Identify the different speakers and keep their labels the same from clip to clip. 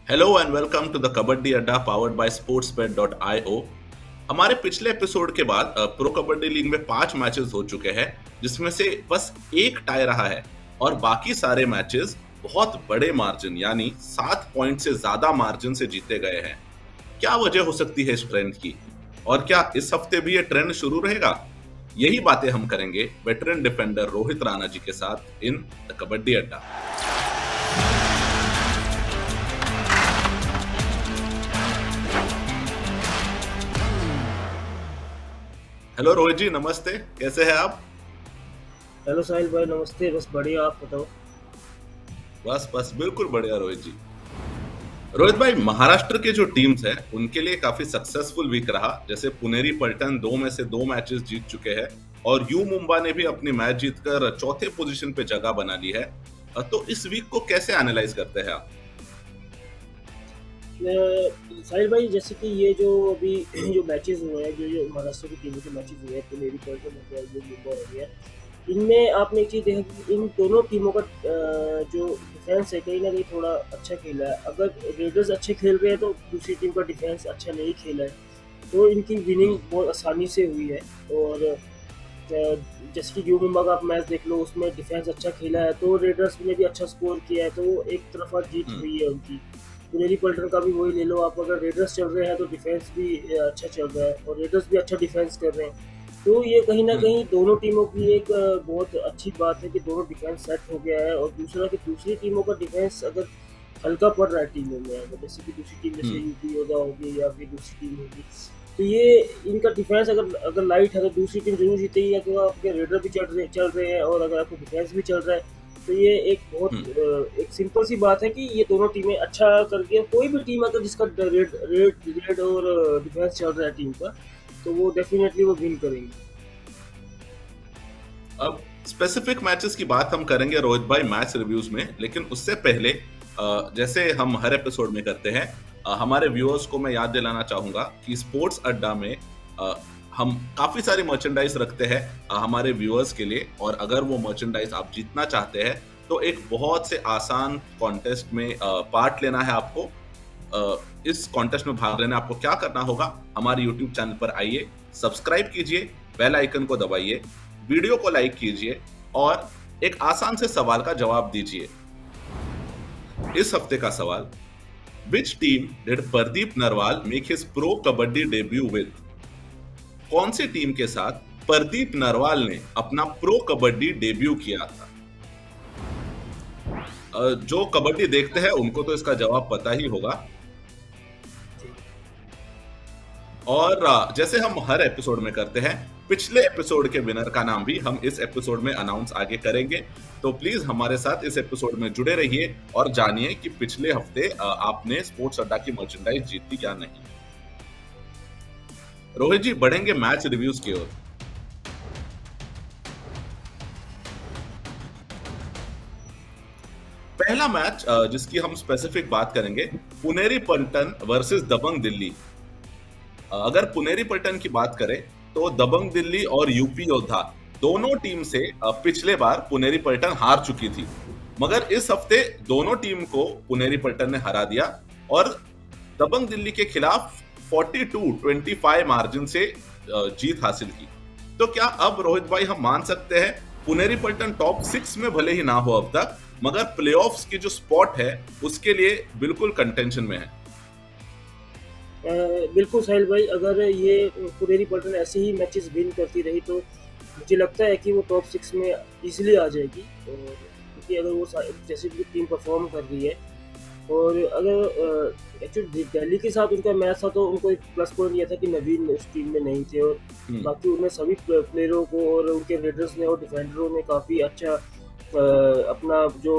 Speaker 1: Hello and welcome to the kabaddi Adda powered bye sportsbet.io। हमारे पिछले episode के बाद प्रो कबड्डी लीग में 5 मैचेस हो चुके हैं, जिसमें से बस एक टाई रहा है और बाकी सारे मैचेस बहुत बड़े मार्जिन यानी 7 पॉइंट से ज्यादा मार्जिन से जीते गए हैं। क्या वजह हो सकती है इस ट्रेंड की, और क्या इस हफ्ते भी ये ट्रेंड शुरू रहेगा? यही बातें हम करेंगे वेटरन डिफेंडर रोहित राणा जी के साथ इन द कबड्डी अड्डा। हेलो रोहित जी, नमस्ते, कैसे हैं आप?
Speaker 2: हेलो साहिल भाई, नमस्ते। बस बढ़िया, आप बताओ।
Speaker 1: बस बिल्कुल बढ़िया रोहित जी। रोहित भाई, महाराष्ट्र के जो टीम्स हैं उनके लिए काफी सक्सेसफुल वीक रहा। जैसे पुनेरी पलटन 2 में से 2 मैचेस जीत चुके हैं और यू मुंबा ने भी अपनी मैच जीतकर चौथे पोजीशन पे जगह बना ली है। तो इस वीक को कैसे एनालाइज करते हैं आप?
Speaker 2: साहिल भाई, जैसे कि ये जो अभी जो मैचेस हुए हैं, जो महाराष्ट्र की टीमों के मैचेस हुए हैं, पुनेरी पलटन हो गया, यू मुंबा हो गया, इनमें आपने एक चीज़ देखा कि इन दोनों टीमों का जो डिफेंस है कहीं ना कहीं थोड़ा अच्छा खेला है। अगर रेडर्स अच्छे खेल रहे हैं तो दूसरी टीम का डिफेंस अच्छा नहीं खेला है, तो इनकी विनिंग बहुत आसानी से हुई है। और जैसे कि यू मुंबा का आप मैच देख लो, उसमें डिफेंस अच्छा खेला है तो रेडर्स ने भी अच्छा स्कोर किया है, तो वो एक तरफा जीत हुई है उनकी। पुनेरी पलटन का भी वही ले लो आप, अगर रेडर्स चल रहे हैं तो डिफेंस भी अच्छा चल रहा है और रेडर्स भी अच्छा डिफेंस कर रहे हैं। तो ये कहीं ना कहीं दोनों टीमों की एक बहुत अच्छी बात है कि दोनों डिफेंस सेट हो गया है। और दूसरा कि दूसरी टीमों का डिफेंस अगर हल्का पड़ रहा है टीमों में, अगर जैसे कि दूसरी टीम जैसे यूपी योद्धा होगी या फिर दूसरी टीम होगी, तो ये इनका डिफेंस अगर अगर लाइट है तो दूसरी टीम जरूर जीतेगी, या तो आपके रेडर भी चल रहे हैं और अगर आपको डिफेंस भी चल रहा है। तो ये एक बहुत एक सिंपल सी बात है कि ये दोनों टीमें अच्छा करके, कोई भी टीम अगर जिसका रेड रेड रेड और डिफेंस चल रहा है टीम का, तो वो डेफिनेटली वो विन करेंगे।
Speaker 1: अब स्पेसिफिक मैचेस की बात हम करेंगे रोहित भाई मैच रिव्यूज में, लेकिन उससे पहले जैसे हम हर एपिसोड में करते हैं, हमारे व्यूअर्स को मैं याद दिलाना चाहूंगा कि स्पोर्ट्स अड्डा में हम काफी सारी मर्चेंडाइज रखते हैं हमारे व्यूअर्स के लिए। और अगर वो मर्चेंडाइज आप जीतना चाहते हैं तो एक बहुत से आसान कॉन्टेस्ट में पार्ट लेना है आपको। इस कॉन्टेस्ट में भाग लेना आपको क्या करना होगा, हमारे यूट्यूब चैनल पर आइए, सब्सक्राइब कीजिए, बेल आइकन को दबाइए, वीडियो को लाइक कीजिए और एक आसान से सवाल का जवाब दीजिए। इस हफ्ते का सवाल, which team did Pradeep Narwal make his pro kabaddi debut with? कौन सी टीम के साथ प्रदीप नरवाल ने अपना प्रो कबड्डी डेब्यू किया था? जो कबड्डी देखते हैं उनको तो इसका जवाब पता ही होगा। और जैसे हम हर एपिसोड में करते हैं, पिछले एपिसोड के विनर का नाम भी हम इस एपिसोड में अनाउंस आगे करेंगे। तो प्लीज हमारे साथ इस एपिसोड में जुड़े रहिए और जानिए कि पिछले हफ्ते आपने स्पोर्ट्स अड्डा की मर्चेंडाइज जीती या नहीं। रोहित जी, बढ़ेंगे मैच रिव्यूज की ओर। पहला मैच जिसकी हम स्पेसिफिक बात करेंगे, पुनेरी पलटन वर्सेस दबंग दिल्ली। अगर पुनेरी पलटन की बात करें तो दबंग दिल्ली और यूपी योद्धा दोनों टीम से पिछले बार पुनेरी पलटन हार चुकी थी, मगर इस हफ्ते दोनों टीम को पुनेरी पलटन ने हरा दिया और दबंग दिल्ली के खिलाफ 42-25 मार्जिन से जीत हासिल की। तो क्या अब रोहित भाई हम मान सकते हैं पुनेरी पलटन टॉप 6 में भले ही ना हो अब तक, मगर प्लेऑफ्स की जो स्पॉट है उसके लिए बिल्कुल कंटेंशन में है?
Speaker 2: बिल्कुल साहिल भाई, अगर ये पुनेरी पलटन ऐसे ही मैचेस विन करती रही तो मुझे लगता है कि वो टॉप 6 में इजीली आ जाएगी। और क्योंकि अगर वो जैसे भी टीम परफॉर्म कर रही है, और अगर एक्चुअली दिल्ली के साथ उनका मैच था तो उनको एक प्लस पॉइंट ये था कि नवीन उस टीम में नहीं थे, और बाकी उन्हें सभी प्लेयरों को और उनके रेडर्स ने और डिफेंडरों ने काफ़ी अच्छा अपना जो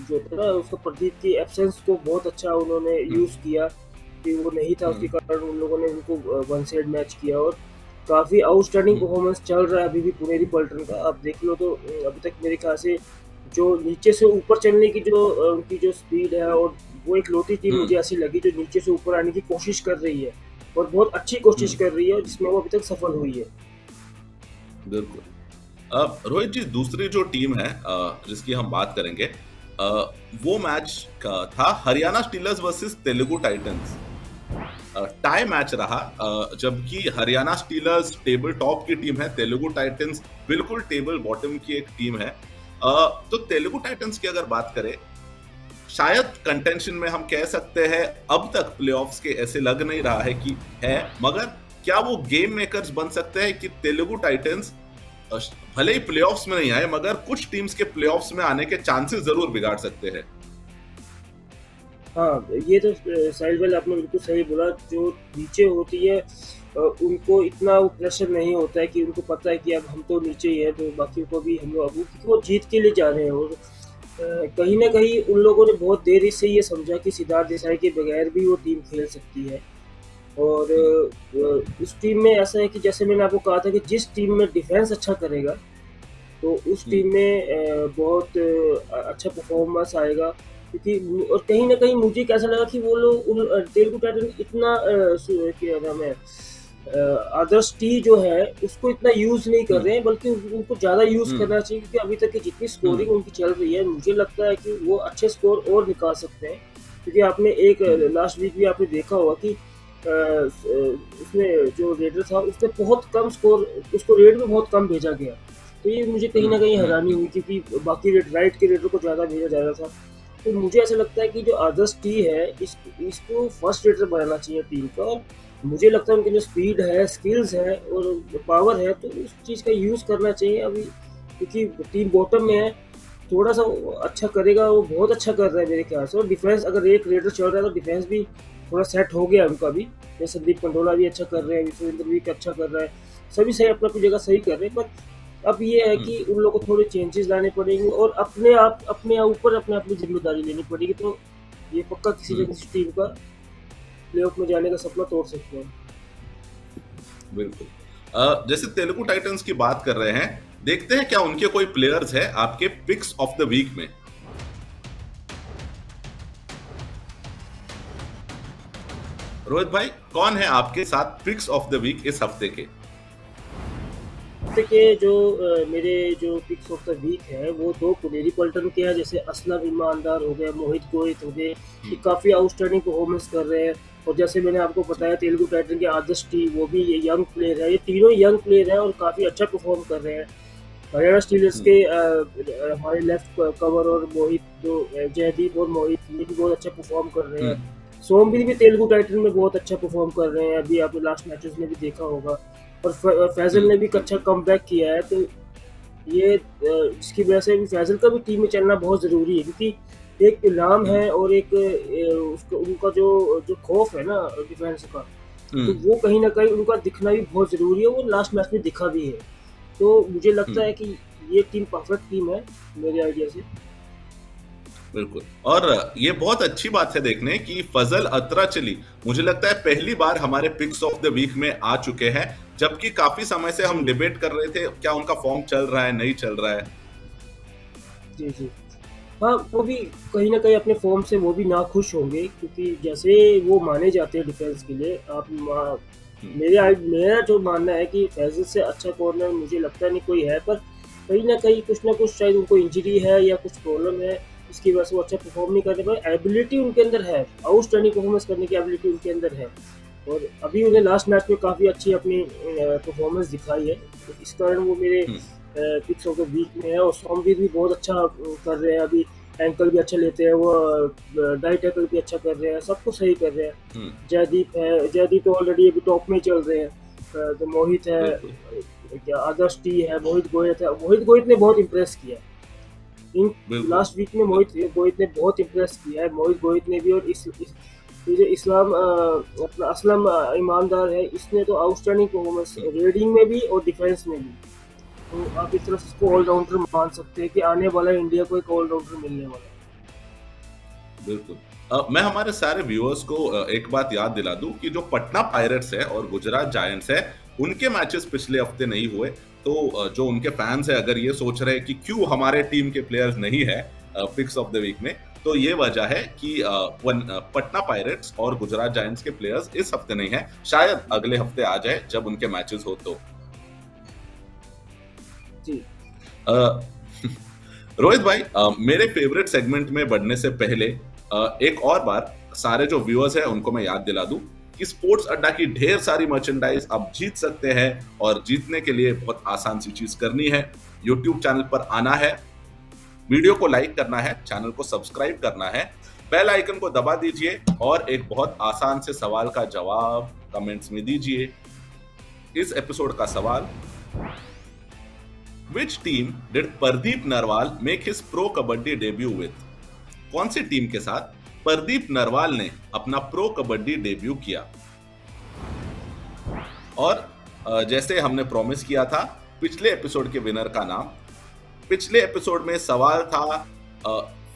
Speaker 2: जो था ना, उसका प्रदीप की एब्सेंस को बहुत अच्छा उन्होंने यूज़ किया कि वो नहीं था, उसके कारण उन लोगों ने उनको वन साइड मैच किया। और काफ़ी आउटस्टैंडिंग परफॉर्मेंस चल रहा है अभी भी पुनेरी पलटन का। आप देख लो तो अभी तक मेरे ख्याल से जो नीचे से ऊपर चलने की जो उनकी जो स्पीड है, और वो एक लौती टीम मुझे ऐसी लगी जो नीचे से ऊपर आने की कोशिश कर रही है और बहुत अच्छी कोशिश कर रही है, जिसमें वो अभी तक सफल हुई है।
Speaker 1: बिल्कुल। रोहित जी, दूसरी जो टीम है जिसकी हम बात करेंगे अ, वो मैच का था Haryana stealers versus Telugu Titans. Tie match रहा, जबकि हरियाणा स्टीलर्स टेबल टॉप की टीम है, तेलुगु टाइटंस बिल्कुल टेबल बॉटम की एक टीम है। तो तेलुगु टाइटंस की अगर बात करें, शायद कंटेंशन में हम कह सकते हैं, अब तक प्लेऑफ्स के ऐसे लग नहीं रहा है कि है, मगर क्या वो गेम मेकर्स बन सकते हैं कि तेलुगु टाइटंस भले ही प्लेऑफ्स में नहीं आए मगर कुछ टीम्स के प्लेऑफ्स में आने के चांसेस जरूर बिगाड़ सकते हैं।
Speaker 2: हाँ, ये तो साहिल भाई आपने बिल्कुल सही बोला। जो नीचे होती है उनको इतना वो प्रेशर नहीं होता है कि उनको पता है कि अब हम तो नीचे ही है, तो बाकियों को भी हम लोग अब क्योंकि वो जीत के लिए जा रहे हैं। और कहीं ना कहीं उन लोगों ने बहुत देर से ये समझा कि सिद्धार्थ देसाई के बगैर भी वो टीम खेल सकती है। और उस टीम में ऐसा है कि जैसे मैंने आपको कहा था कि जिस टीम में डिफेंस अच्छा करेगा तो उस टीम में बहुत अच्छा परफॉर्मेंस आएगा। क्योंकि और कहीं ना कहीं मुझे कैसा लगा कि वो लोग तेलुगु टाइटन इतना क्या नाम है आदर्श टी जो है उसको इतना यूज नहीं कर रहे हैं, बल्कि उनको ज्यादा यूज करना चाहिए। क्योंकि अभी तक की जितनी स्कोरिंग उनकी चल रही है, मुझे लगता है कि वो अच्छे स्कोर और निकाल सकते हैं। क्योंकि आपने एक लास्ट वीक भी आपने देखा होगा कि उसमें जो रेडर था उसने बहुत कम स्कोर, उसको रेड में बहुत कम भेजा गया। तो ये मुझे कहीं ना कहीं हैरानी हुई, क्योंकि बाकी राइट के रेडर को ज़्यादा भेजा जा रहा था। तो मुझे ऐसा लगता है कि जो आदर्श टी है इसको फर्स्ट रेडर बनाना चाहिए टीम का। और मुझे लगता है उनकी जो स्पीड है, स्किल्स है और पावर है, तो उस चीज़ का यूज़ करना चाहिए अभी। क्योंकि टीम बॉटम में है, थोड़ा सा वो अच्छा करेगा, वो बहुत अच्छा कर रहा है मेरे ख्याल से। और डिफेंस अगर एक रेडर चल रहा है तो डिफेंस भी थोड़ा सेट हो गया उनका भी। जैसे संदीप कंडोला भी अच्छा कर रहे हैं, विश्वेंद्र भी अच्छा कर रहा है, सभी सही अपनी अपनी जगह सही कर रहे हैं। पर अब ये है कि उन लोगों को थोड़े चेंजेस लाने पड़ेंगे और अपने ऊपर अपने अपनी जिम्मेदारी लेनी पड़ेगी। तो ये पक्का किसी न किसी टीम का प्लेऑफ में जाने का सपना तोड़ सकते हैं।
Speaker 1: बिल्कुल। जैसे तेलुगु टाइटंस की बात कर रहे हैं, देखते हैं क्या उनके कोई प्लेयर्स है आपके पिक्स ऑफ द वीक में। रोहित भाई, कौन है आपके साथ पिक्स ऑफ द वीक इस हफ्ते के?
Speaker 2: हफ्ते के जो मेरे जो पिक्स ऑफ द वीक है वो दो पुनेरी पल्टन के हैं। जैसे असलम ईमानदार हो गए, मोहित गोहित हो गए, ये काफ़ी आउटस्टैंडिंग परफॉर्मेंस कर रहे हैं। और जैसे मैंने आपको बताया तेलुगु टाइटन के आदर्श टी, वो भी ये यंग प्लेयर है। ये तीनों यंग प्लेयर हैं और काफ़ी अच्छा परफॉर्म कर रहे हैं। हरियाणा स्टीलर्स के हमारे लेफ्ट कवर और मोहित जो जयदीप और मोहित, ये भी बहुत अच्छा परफॉर्म कर रहे हैं। सोमवीर भी तेलुगु टाइटन में बहुत अच्छा परफॉर्म कर रहे हैं, अभी आपने लास्ट मैचेस में भी देखा होगा। और फैजल ने भी अच्छा कमबैक किया है। तो ये इसकी वजह से भी फैजल का भी टीम में चलना बहुत ज़रूरी है। क्योंकि एक नाम है और एक उसका उनका जो खौफ है ना डिफेंस का, तो वो कहीं ना कहीं उनका दिखना भी बहुत ज़रूरी है। वो लास्ट मैच में दिखा भी है। तो मुझे लगता है कि ये टीम परफेक्ट टीम है मेरे आइडिया से।
Speaker 1: बिल्कुल, और ये बहुत अच्छी बात है देखने की फजल अतराचली मुझे लगता है पहली बार हमारे पिक्स ऑफ द वीक में आ चुके हैं, जबकि काफी समय से हम डिबेट कर रहे थे क्या उनका फॉर्म चल रहा है नहीं चल रहा है।
Speaker 2: जी जी, हाँ, वो भी कहीं ना कहीं अपने फॉर्म से वो भी ना खुश होंगे, क्योंकि जैसे वो माने जाते हैं डिफेंस के लिए। मेरा जो मानना है कि फैजल से अच्छा कॉर्नर मुझे लगता नहीं कोई है। पर कहीं ना कहीं कुछ ना कुछ शायद उनको इंजरी है या कुछ प्रॉब्लम है, इसकी वजह से वो अच्छा परफॉर्म नहीं करने पाए। एबिलिटी उनके अंदर है, आउटस्टैंडिंग परफॉर्मेंस करने की एबिलिटी उनके अंदर है। और अभी उन्हें लास्ट मैच में काफ़ी अच्छी अपनी परफॉर्मेंस दिखाई है। तो इस कारण वो मेरे पिक्स ऑफ द वीक में है। और सोमवीर भी बहुत अच्छा कर रहे हैं, अभी एंकल भी अच्छा लेते हैं, वो डाइट टैकल भी अच्छा कर रहे हैं, सब कुछ सही कर रहे हैं। जयदीप है, जयदीप तो ऑलरेडी अभी टॉप में चल रहे हैं। तो मोहित है, क्या आदर्श टी है, मोहित गोहित है। मोहित गोहित ने बहुत इम्प्रेस किया इन लास्ट वीक में। मोहित गोहित ने बहुत इम्प्रेस किया है। मोहित गोहित ने भी, और इस्लाम अपना असलम ईमानदार है, इसने तो आउटस्टैंडिंग परफॉर्मेंस रेडिंग में भी और डिफेंस में भी। तो आप इस तरह से इसको ऑलराउंडर मान सकते हैं कि आने वाला इंडिया को एक ऑलराउंडर मिलने वाला है।
Speaker 1: बिल्कुल। मैं हमारे सारे व्यूअर्स को एक बात याद दिला दूं कि जो पटना पायरेट्स है और गुजरात जायंट्स है, उनके मैचेस पिछले हफ्ते नहीं हुए। तो जो उनके फैंस है अगर ये सोच रहे हैं कि क्यों हमारे टीम के प्लेयर्स नहीं है पिक्स ऑफ द वीक में, तो ये वजह है कि पटना पायरेट्स और गुजरात जायंट्स के प्लेयर्स इस हफ्ते नहीं है। शायद अगले हफ्ते आ जाए जब उनके मैचेस हो तो।
Speaker 2: जी।
Speaker 1: रोहित भाई, मेरे फेवरेट सेगमेंट में बढ़ने से पहले एक और बार सारे जो व्यूअर्स हैं उनको मैं याद दिला दूं कि स्पोर्ट्स अड्डा की ढेर सारी मर्चेंडाइज आप जीत सकते हैं, और जीतने के लिए बहुत आसान सी चीज करनी है। यूट्यूब चैनल पर आना है, वीडियो को लाइक करना है, चैनल को सब्सक्राइब करना है, बेल आइकन को दबा दीजिए और एक बहुत आसान से सवाल का जवाब कमेंट्स में दीजिए। इस एपिसोड का सवाल, Which team did Pardeep Narwal make his pro kabaddi debut with? कौन सी टीम के साथ प्रदीप नरवाल ने अपना प्रो कबड्डी डेब्यू किया? और जैसे हमने प्रॉमिस किया था, पिछले एपिसोड के विनर का नाम, पिछले एपिसोड में सवाल था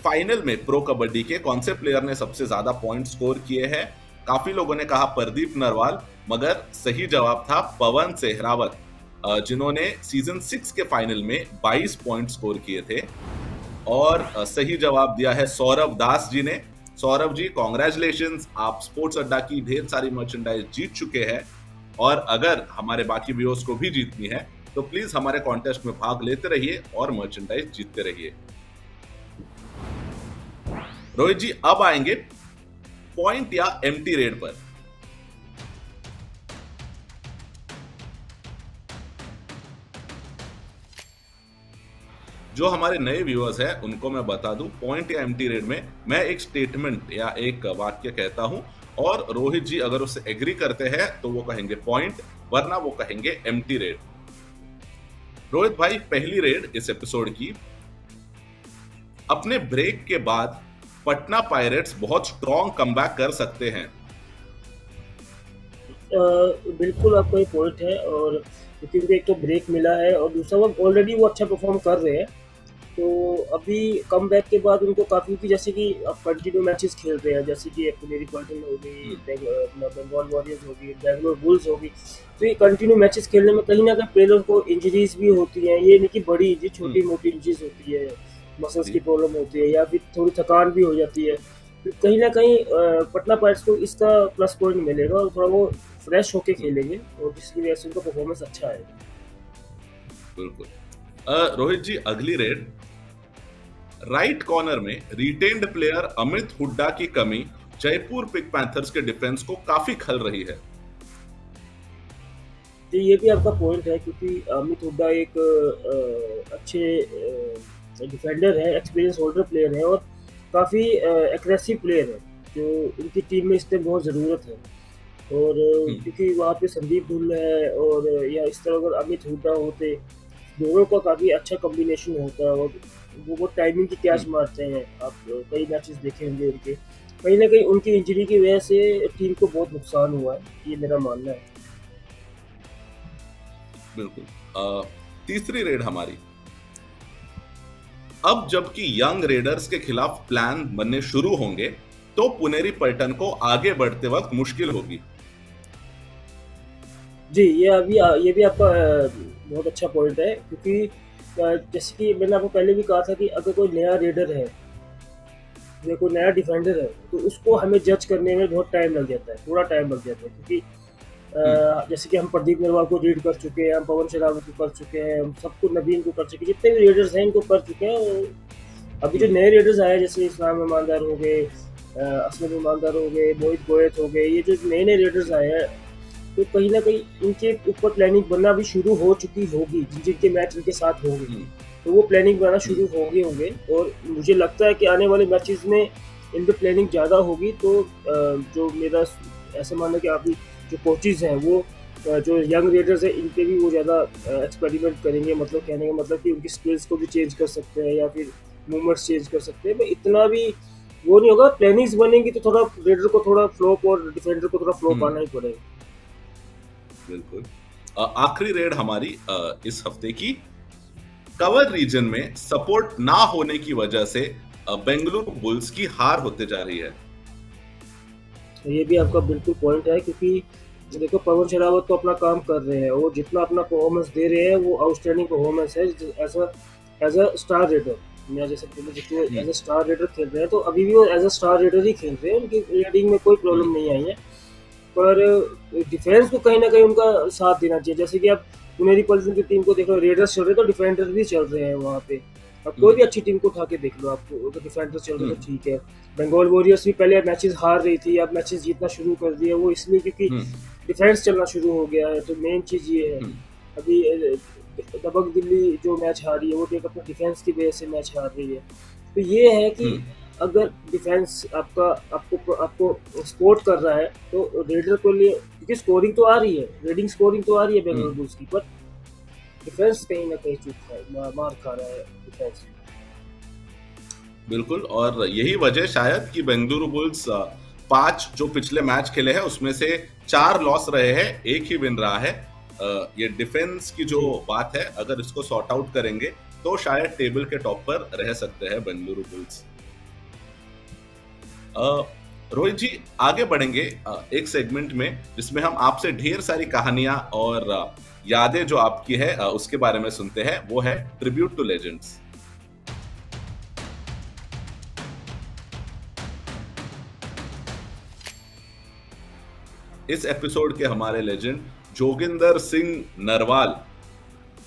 Speaker 1: फाइनल में प्रो कबड्डी के कौन से प्लेयर ने सबसे ज्यादा पॉइंट स्कोर किए हैं। काफी लोगों ने कहा प्रदीप नरवाल, मगर सही जवाब था पवन सेहरावत, जिन्होंने सीजन 6 के फाइनल में 22 पॉइंट स्कोर किए थे। और सही जवाब दिया है सौरभ दास जी ने। सौरभ जी, कॉन्ग्रेचुलेशंस, आप स्पोर्ट्स अड्डा की ढेर सारी मर्चेंडाइज जीत चुके हैं। और अगर हमारे बाकी व्यूअर्स को भी जीतनी है तो प्लीज हमारे कॉन्टेस्ट में भाग लेते रहिए और मर्चेंडाइज जीतते रहिए। रोहित जी, अब आएंगे पॉइंट या एम्प्टी रेड पर। जो हमारे नए व्यूअर्स हैं उनको मैं बता दूं, पॉइंट या एम्प्टी रेड में मैं एक स्टेटमेंट या एक वाक्य कहता हूं, और रोहित जी अगर उससे एग्री करते हैं तो वो कहेंगे पॉइंट, वरना वो कहेंगे एम्प्टी रेड। रोहित भाई, पहली रेड इस एपिसोड की, अपने ब्रेक के बाद पटना पायरेट्स बहुत स्ट्रॉन्ग कमबैक कर सकते हैं।
Speaker 2: बिल्कुल आपका ये पॉइंट है, और क्योंकि उनको एक तो ब्रेक मिला है और दूसरा वो ऑलरेडी वो अच्छा परफॉर्म कर रहे हैं, तो अभी कम बैक के बाद उनको काफ़ी की, जैसे कि अब कंटिन्यू मैचेस खेल रहे हैं, जैसे कि पुनेरी पल्टन हो गई, बंगाल वॉरियर्स हो गई, बैंगलोर बुल्स हो गई, तो ये कंटिन्यू मैचेस खेलने में कहीं ना कहीं प्लेयरों को इंजरीज भी होती हैं। ये नहीं कि बड़ी इंजरी, छोटी मोटी इंजरीज होती है, मसल्स की प्रॉब्लम होती है या फिर थोड़ी थकान भी हो जाती है। तो कहीं ना कहीं पटना पायरेट्स को इसका प्लस पॉइंट मिलेगा और थोड़ा वो फ्रेश होके खेलेंगे, और जिसकी वजह से उनका परफॉर्मेंस अच्छा है।
Speaker 1: बिल्कुल। रोहित जी, अगली रेड, राइट कॉर्नर में रिटेन्ड प्लेयर अमित हुड्डा की कमी जयपुर पिग पैंथर्स के डिफेंस को काफी खल रही है।
Speaker 2: तो ये भी आपका पॉइंट है, क्योंकि अमित हुड्डा एक अच्छे डिफेंडर है, एक्सपीरियंस होल्डर प्लेयर है और काफ़ी एग्रेसिव प्लेयर है, जो उनकी टीम में इस टाइम बहुत ज़रूरत है। और क्योंकि वहाँ पे संदीप धुल है, और या इस तरह अगर अमित हुड्डा होते, दोनों का काफ़ी अच्छा कॉम्बिनेशन होता है, और वो टाइमिंग की कैच मारते हैं। आप कई मैचेस देखे होंगे उनके, कहीं ना कहीं उनकी इंजरी की वजह से टीम को बहुत नुकसान हुआ है, ये मेरा मानना है।
Speaker 1: बिल्कुल। तीसरी रेड हमारी, अब जबकि यंग रेडर्स के खिलाफ प्लान बनने शुरू होंगे तो पुनेरी पल्टन को आगे बढ़ते वक्त मुश्किल होगी।
Speaker 2: जी, ये भी आपका बहुत अच्छा पॉइंट है, क्योंकि जैसे कि मैंने आपको पहले भी कहा था कि अगर कोई नया रेडर है या कोई नया डिफेंडर है तो उसको हमें जज करने में बहुत टाइम लग जाता है, थोड़ा टाइम लग जाता है, क्योंकि जैसे कि हम प्रदीप नरवाल को रीड कर चुके हैं, हम पवन शेरावत को कर चुके हैं, हम सबको, नवीन को कर चुके हैं, जितने भी रेडर्स हैं इनको कर चुके हैं। अभी जो नए रेडर्स आए, जैसे इस्लाम ईमानदार हो गए, असलम ईमानदार हो गए, मोहित गोयत हो गए, ये जो नए नए रेडर्स आए हैं, तो कहीं ना कहीं इनके ऊपर प्लानिंग बनना भी शुरू हो चुकी होगी, जिनके मैच इनके साथ होंगे तो वो प्लानिंग बनाना शुरू होंगे। और मुझे लगता है कि आने वाले मैचेस में इन पर प्लानिंग ज़्यादा होगी। तो जो मेरा ऐसे मानना कि अभी जो कोचेज़ हैं वो जो यंग रेडर्स हैं इन पे भी वो ज़्यादा एक्सपेरिमेंट करेंगे, मतलब कहने का मतलब कि उनकी स्किल्स को भी चेंज कर सकते हैं या फिर मूवमेंट्स चेंज कर सकते हैं। इतना भी वो नहीं होगा, प्लानिंग्स बनेंगी तो थोड़ा रेडर को थोड़ा फ्लॉप और डिफेंडर को थोड़ा फ्लॉप आना ही पड़ेगा।
Speaker 1: बिल्कुल। आखिरी रेड हमारी इस हफ्ते की, कवर रीजन में सपोर्ट ना होने की वजह से बेंगलुरु बुल्स की हार होते जा रही है।
Speaker 2: ये भी आपका बिल्कुल पॉइंट है, क्योंकि देखो पवन शेरावत तो अपना काम कर रहे हैं, वो जितना अपना परफॉर्मेंस दे रहे हैं वो आउटस्टैंडिंग परफॉर्मेंस है एज अ स्टार रेडर। मैं जैसे एज अ स्टार रेडर खेल रहे हैं, तो अभी भी वो एज अ स्टार रेडर ही खेल रहे हैं, उनकी रेडिंग में कोई प्रॉब्लम नहीं आई है। पर डिफेंस को कहीं ना कहीं उनका साथ देना चाहिए। जैसे कि आप पुनेरी पल्टन की टीम को देख रहे हो, रेडर्स चल रहे हैं तो डिफेंडर भी चल रहे हैं वहाँ पे, अब कोई भी अच्छी टीम को उठा के देख लो, आपको अगर डिफेंडर चल रहे तो ठीक है। बंगाल वॉरियर्स भी पहले मैचेस हार रही थी, अब मैचेस जीतना शुरू कर दिया, वो इसलिए क्योंकि डिफेंस चलना शुरू हो गया है। तो मेन चीज़ ये है। अभी दबंग दिल्ली जो मैच हारी है वो एक अपने डिफेंस की वजह से मैच हार रही है। तो ये है कि अगर डिफेंस आपको सपोर्ट कर रहा है तो रेडर को लिए, क्योंकि स्कोरिंग तो आ रही है, रेडिंग स्कोरिंग तो आ रही है बेंगलुरु बुल्स की, पर डिफेंस कहीं ना कहीं चूक रहा है, मार खा रहा है डिफेंस।
Speaker 1: बिल्कुल, और यही वजह शायद कि बेंगलुरु बुल्स 5 जो पिछले मैच खेले हैं उसमें से 4 लॉस रहे हैं, 1 ही विन रहा है। ये डिफेंस की जो बात है, अगर इसको सॉर्ट आउट करेंगे तो शायद टेबल के टॉप पर रह सकते हैं बेंगलुरु बुल्स। रोहित जी, आगे बढ़ेंगे एक सेगमेंट में जिसमें हम आपसे ढेर सारी कहानियां और यादें जो आपकी है उसके बारे में सुनते हैं। वो है ट्रिब्यूट टू लेजेंड्स। इस एपिसोड के हमारे लेजेंड जोगिंदर सिंह नरवाल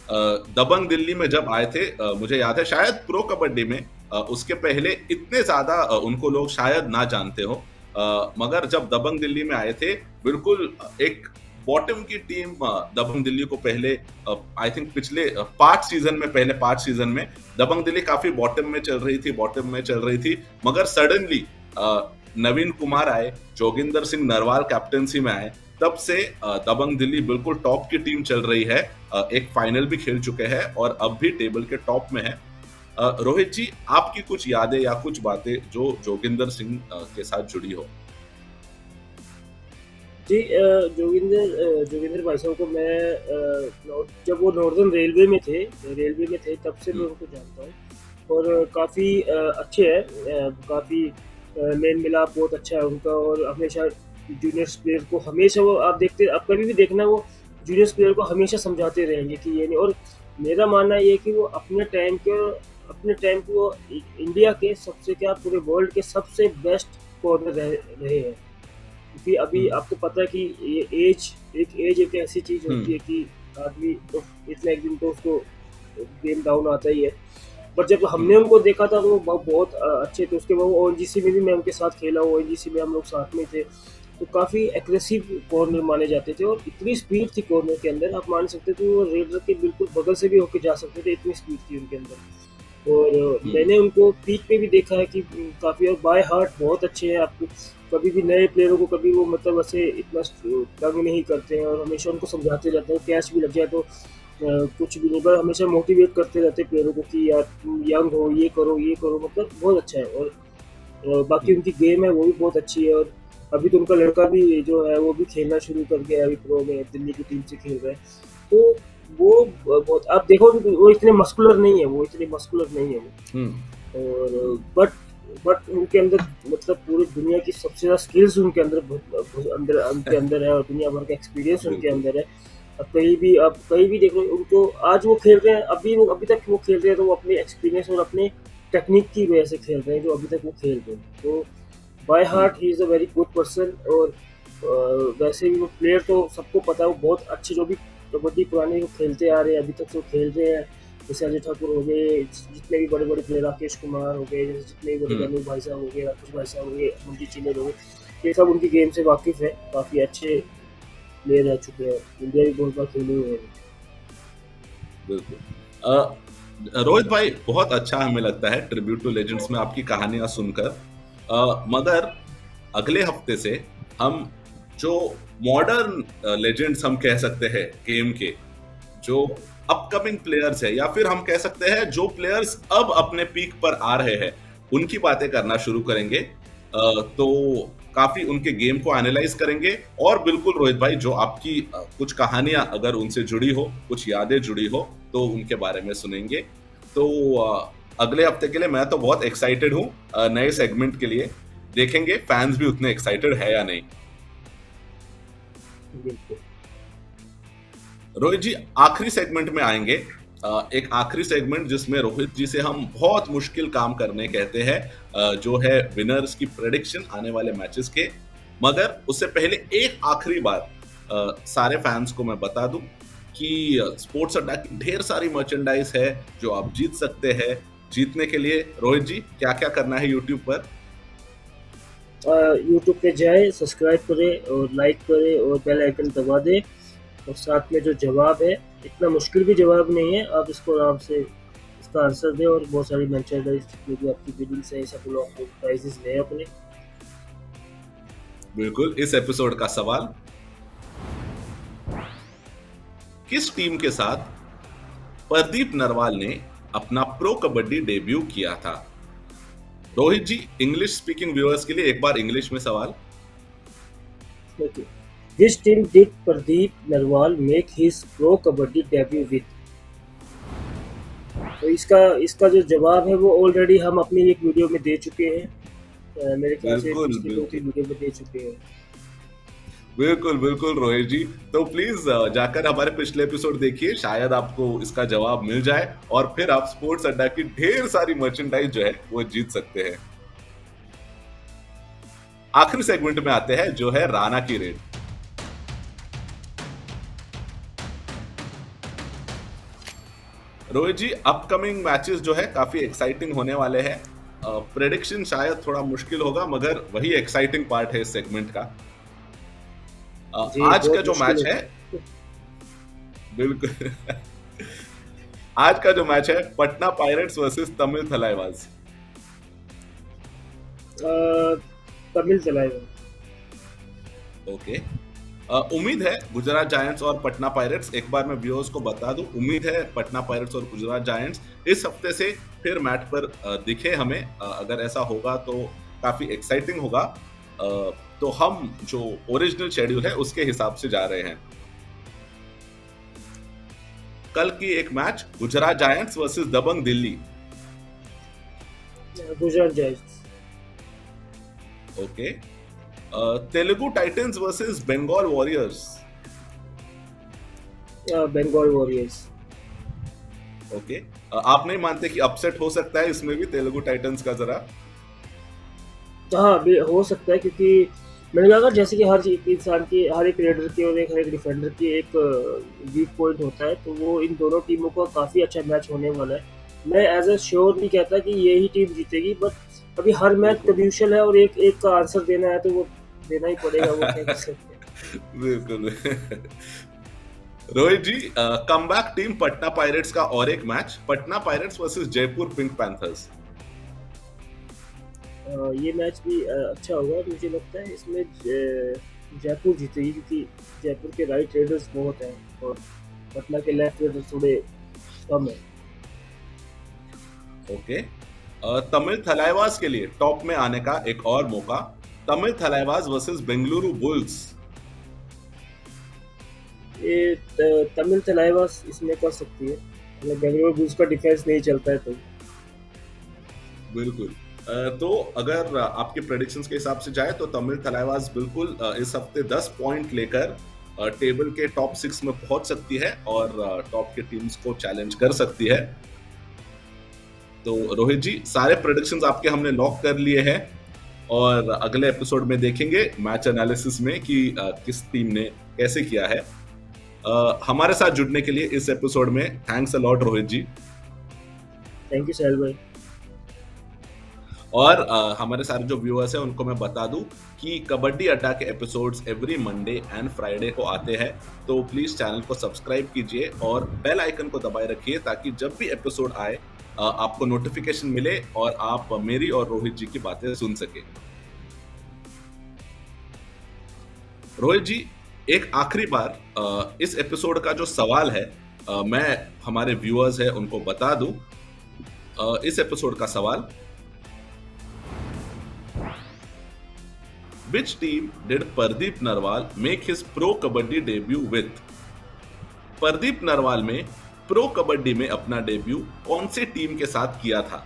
Speaker 1: दबंग दिल्ली में जब आए थे, मुझे याद है शायद प्रो कबड्डी में उसके पहले इतने ज्यादा उनको लोग शायद ना जानते हो, मगर जब दबंग दिल्ली में आए थे बिल्कुल एक बॉटम की टीम दबंग दिल्ली को पहले आई थिंक पिछले 5 सीजन में, पहले 5 सीजन में दबंग दिल्ली काफी बॉटम में चल रही थी, मगर सडनली नवीन कुमार आए, जोगिंदर सिंह नरवाल कैप्टनसी में आए, तब से दबंग दिल्ली बिल्कुल टॉप की टीम चल रही है। एक फाइनल भी खेल चुके हैं और अब भी टेबल के टॉप में है। रोहित जी, आपकी कुछ यादें या कुछ बातें जो जोगिंदर सिंह के साथ जुड़ी हो?
Speaker 2: जी, जोगिंदर भाई साहब को मैं जब वो नॉर्दर्न रेलवे में थे तब से मैं उनको जानता हूँ, और काफ़ी अच्छे हैं, काफ़ी मेल मिलाप बहुत अच्छा है उनका, और हमेशा जूनियर्स प्लेयर को हमेशा वो आप कभी भी देखना, वो जूनियर्स प्लेयर को हमेशा समझाते रहेंगे कि ये नहीं। और मेरा मानना ये है कि वो अपने टाइम को वो इंडिया के सबसे, क्या पूरे वर्ल्ड के सबसे बेस्ट कॉर्नर रहे हैं। क्योंकि अभी आपको पता है कि ये एज एक ऐसी चीज़ होती है कि आदमी तो इतना एक दिन तो उसको गेम डाउन आता ही है। पर जब हमने उनको देखा था तो वो बहुत अच्छे थे। उसके बाद ओएनजीसी में भी मैं उनके साथ खेला हूँ, ओएनजीसी में हम लोग साथ में थे, तो काफ़ी एग्रेसिव कॉर्नर माने जाते थे, और इतनी स्पीड थी कॉर्नर के अंदर, आप मान सकते थे वो रेडर के बिल्कुल बगल से भी होके जा सकते थे, इतनी स्पीड थी उनके अंदर। और मैंने उनको पीक पे भी देखा है कि काफ़ी, और बाय हार्ट बहुत अच्छे हैं। आपको कभी भी नए प्लेयरों को कभी वो मतलब ऐसे इतना तंग नहीं करते हैं, और हमेशा उनको समझाते रहते हैं। कैच भी लग जाए तो कुछ भी नहीं, पर हमेशा मोटिवेट करते रहते प्लेयरों को कि यार तुम यंग हो, ये करो, मतलब बहुत अच्छा है। और बाकी उनकी गेम है वो भी बहुत अच्छी है। और अभी तो उनका लड़का भी जो है वो भी खेलना शुरू कर गया है, अभी प्रो में दिल्ली की टीम से खेल रहा है। तो वो बहुत, आप देखो वो इतने मस्कुलर नहीं है वो, और बट उनके अंदर मतलब पूरी दुनिया की सबसे ज़्यादा स्किल्स उनके अंदर है, और दुनिया भर का एक्सपीरियंस उनके अंदर है। आप कहीं भी देख लो उनको, आज वो खेल रहे हैं, अभी तक वो खेल रहे हैं, तो वो अपने एक्सपीरियंस और अपने टेक्निक की वजह से खेल रहे हैं, जो अभी तक वो खेल रहे हैं। तो by heart he is a very good person. और वैसे भी वो प्लेयर तो सबको पता है, वो बहुत अच्छे, जो भी कबड्डी पुराने वो खेलते आ रहे हैं, अभी तक वो खेल रहे हैं। जैसे अजय ठाकुर हो गए, जितने भी बड़े बड़े प्लेयर, राकेश कुमार हो गए, जैसे जितने भी बड़े अनूप भाई साहब हो गए, राकेश भाई साहब हो गए, मंजीत चिन्नर हो गए, ये सब उनकी गेम से वाकिफ़ है, काफ़ी अच्छे प्लेयर रह चुके हैं, इंडिया भी बहुत बार खेले हुए हैं।
Speaker 1: बिल्कुल रोहित भाई, बहुत अच्छा हमें लगता है ट्रिब्यूट टू लेजेंड्स में आपकी कहानियां सुनकर, मगर अगले हफ्ते से हम जो मॉडर्न लेजेंड्स हम कह सकते हैं गेम के, जो अपकमिंग प्लेयर्स है, या फिर हम कह सकते हैं जो प्लेयर्स अब अपने पीक पर आ रहे हैं, उनकी बातें करना शुरू करेंगे। तो काफी उनके गेम को एनालाइज करेंगे, और बिल्कुल रोहित भाई, जो आपकी कुछ कहानियां अगर उनसे जुड़ी हो, कुछ यादें जुड़ी हो, तो उनके बारे में सुनेंगे। तो अगले हफ्ते के लिए मैं तो बहुत एक्साइटेड हूँ नए सेगमेंट के लिए। देखेंगे फैंस भी उतने एक्साइटेड है या नहीं। रोहित जी, आखिरी सेगमेंट में आएंगे, एक आखिरी सेगमेंट जिसमें रोहित जी से हम बहुत मुश्किल काम करने कहते हैं, जो है विनर्स की प्रेडिक्शन आने वाले मैचेस के। मगर उससे पहले एक आखिरी बार सारे फैंस को मैं बता दूं कि स्पोर्ट्स अड्डा की ढेर सारी मर्चेंडाइज है जो आप जीत सकते हैं। जीतने के लिए रोहित जी क्या क्या करना है यूट्यूब पर?
Speaker 2: यूट्यूब पे जाए, सब्सक्राइब करें और लाइक करें और बेल आइकन दबा दें। और साथ में जो जवाब है, इतना मुश्किल भी जवाब नहीं है, आप इसको आराम से इसका आंसर दें और बहुत सारी मर्चेंडाइज जो भी आपकी बिलिंग्स है सब लोग आपको प्राइजेस लें अपने।
Speaker 1: बिल्कुल। इस एपिसोड का सवाल, किस टीम के साथ प्रदीप नरवाल ने अपना प्रो कबड्डी डेब्यू किया था? रोहित जी, इंग्लिश स्पीकिंग व्यूअर्स के लिए एक बार इंग्लिश में सवाल।
Speaker 2: Okay. Which team did Pradeep Narwal make his pro kabaddi debut with? तो इसका जो जवाब है वो ऑलरेडी हम अपनी एक वीडियो में दे चुके हैं, मेरे ख्याल से पिछली 2-3 वीडियो में दे चुके हैं।
Speaker 1: बिल्कुल बिल्कुल रोहित जी, तो प्लीज जाकर हमारे पिछले एपिसोड देखिए, शायद आपको इसका जवाब मिल जाए और फिर आप स्पोर्ट्स अड्डा की ढेर सारी मर्चेंडाइज जो है वो जीत सकते हैं। आखिरी सेगमेंट में आते हैं जो है राणा की रेड। रोहित जी, अपकमिंग मैचेस जो है काफी एक्साइटिंग होने वाले हैं। प्रेडिक्शन शायद थोड़ा मुश्किल होगा मगर वही एक्साइटिंग पार्ट है इस सेगमेंट का। आज का जो मैच है, बिल्कुल आज का जो मैच है Patna pirates versus Tamil Thalaivas.
Speaker 2: Tamil Thalaivas.
Speaker 1: Okay. उम्मीद है गुजरात जायंट्स और पटना पायरेट्स, एक बार मैं व्यूअर्स को बता दूं, उम्मीद है पटना पायरेट्स और गुजरात जायंट्स इस हफ्ते से फिर मैच पर दिखे हमें। अगर ऐसा होगा तो काफी एक्साइटिंग होगा। तो हम जो ओरिजिनल शेड्यूल है उसके हिसाब से जा रहे हैं। कल की एक match Gujarat Giants versus Dabang Delhi.
Speaker 2: Gujarat Giants.
Speaker 1: Okay. Telugu Titans versus Bengal Warriors.
Speaker 2: Bengal Warriors.
Speaker 1: Okay. आप नहीं मानते कि अपसेट हो सकता है इसमें भी तेलुगु टाइटंस का जरा?
Speaker 2: हाँ, हो सकता है, क्योंकि मैंने कहा जैसे कि हर इंसान की, हर एक रेडर की और हर एक डिफेंडर की एक वीक पॉइंट होता है, तो वो इन दोनों टीमों का काफ़ी अच्छा मैच होने वाला है। मैं एज ए श्योर नहीं कहता कि यही टीम जीतेगी, बट अभी हर मैच क्रूशियल है और एक का आंसर देना है तो वो देना ही पड़ेगा, वो क्या कर सकते हैं।
Speaker 1: बिल्कुल। रोहित जी, कमबैक टीम पटना पायरेट्स का और एक match, Patna pirates versus Jaipur pink panthers.
Speaker 2: ये मैच भी अच्छा होगा, मुझे लगता है इसमें जयपुर जीतेगी, क्योंकि जयपुर के राइट रेडर्स बहुत हैं और पटना के लेफ्ट रेडर्स थोड़े कम हैं।
Speaker 1: ओके। तमिल थलाइवास के लिए टॉप में आने का एक और मौका, तमिल थलाइवास वर्सेस बेंगलुरु बुल्स।
Speaker 2: ये तमिल थलाइवास इसमें कर सकती है, मतलब बेंगलुरु बुल्स का डिफेंस नहीं चलता है तो।
Speaker 1: बिल्कुल। तो अगर आपके प्रेडिक्शंस के हिसाब से जाए तो तमिल थलाइवास बिल्कुल इस हफ्ते 10 पॉइंट लेकर टेबल के टॉप 6 में पहुंच सकती है और टॉप के टीम्स को चैलेंज कर सकती है। तो रोहित जी, सारे प्रेडिक्शंस आपके हमने लॉक कर लिए हैं और अगले एपिसोड में देखेंगे मैच एनालिसिस में कि किस टीम ने कैसे किया है। हमारे साथ जुड़ने के लिए इस एपिसोड में thanks a lot Rohit ji.
Speaker 2: Thank you Sahil भाई।
Speaker 1: और हमारे सारे जो व्यूअर्स हैं उनको मैं बता दूं कि कबड्डी अड्डा के episodes every Monday and Friday को आते हैं, तो प्लीज चैनल को सब्सक्राइब कीजिए और बेल आइकन को दबाए रखिए ताकि जब भी एपिसोड आए आपको नोटिफिकेशन मिले और आप मेरी और रोहित जी की बातें सुन सके। रोहित जी, एक आखिरी बार इस एपिसोड का जो सवाल है मैं हमारे व्यूअर्स हैं उनको बता दूं। इस एपिसोड का सवाल, Which team did Pradeep Narwal make his pro kabaddi debut with? Pradeep Narwal में प्रो कबड्डी में अपना डेब्यू कौन से टीम के साथ किया था?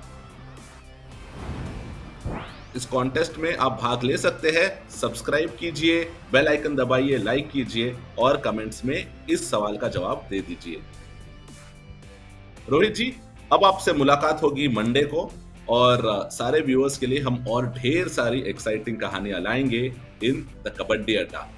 Speaker 1: इस कॉन्टेस्ट में आप भाग ले सकते हैं। सब्सक्राइब कीजिए, बेल आइकन दबाइए, लाइक कीजिए और कमेंट्स में इस सवाल का जवाब दे दीजिए। रोहित जी, अब आपसे मुलाकात होगी मंडे को और सारे व्यूअर्स के लिए हम और ढेर सारी एक्साइटिंग कहानियां लाएंगे इन द कबड्डी अड्डा।